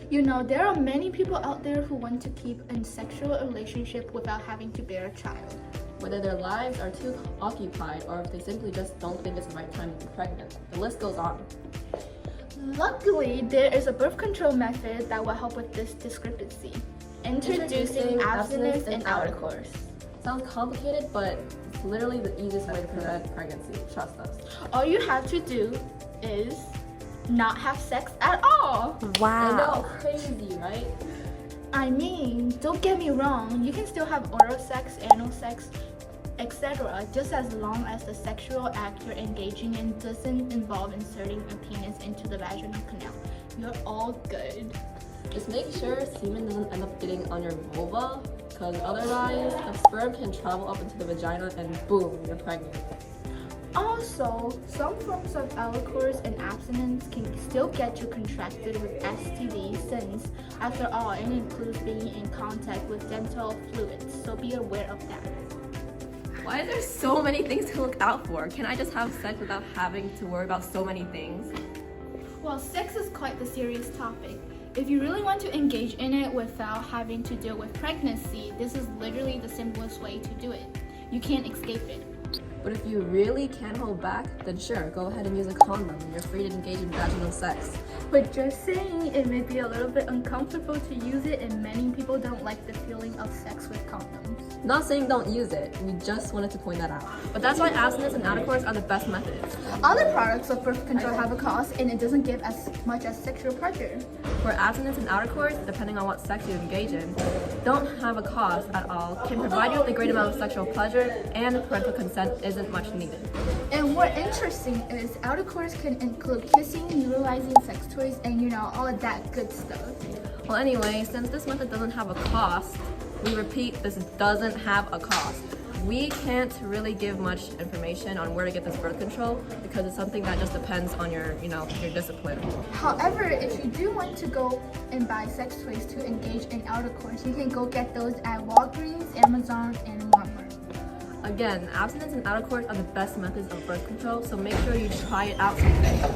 You know, there are many people out there who want to keep a sexual relationship without having to bear a child. Whether their lives are too occupied or if they simply just don't think it's the right time to be pregnant. The list goes on. Luckily, there is a birth control method that will help with this discrepancy. Introducing abstinence and outercourse. Sounds complicated, but it's literally the easiest way to prevent pregnancy. Trust us. All you have to do is not have sex at all. I know, crazy, right? I mean, don't get me wrong, you can still have oral sex, anal sex, etc. just as long as the sexual act you're engaging in doesn't involve inserting a penis into the vaginal canal. You're all good. Just make sure semen doesn't end up getting on your vulva, because otherwise the sperm can travel up into the vagina and boom, you're pregnant. Also, some forms of outercourse and abstinence can still get you contracted with STD since, after all, it includes being in contact with genital fluids, so be aware of that. Why are there so many things to look out for? Can I just have sex without having to worry about so many things? Well, sex is quite the serious topic. If you really want to engage in it without having to deal with pregnancy, this is literally the simplest way to do it. You can't escape it. But if you really can't hold back, then sure, go ahead and use a condom and you're free to engage in vaginal sex. But just saying, it may be a little bit uncomfortable to use it and many people don't like the feeling of sex with condoms. Not saying don't use it, we just wanted to point that out. But that's why abstinence and outercourse are the best methods. Other products of birth control have a cost and it doesn't give as much as sexual pleasure. For abstinence and outercourse, depending on what sex you engage in, don't have a cost at all, can provide you with a great amount of sexual pleasure, and parental consent isn't much needed. And what interesting is outercourse can include kissing, utilizing sex toys, and all of that good stuff. Well anyway, since this method doesn't have a cost, we repeat, this doesn't have a cost. We can't really give much information on where to get this birth control because it's something that just depends on your discipline. However, if you do want to go and buy sex toys to engage in outercourse, you can go get those at Walgreens, Amazon, and Walmart. Again, abstinence and outercourse are the best methods of birth control, so make sure you try it out someday.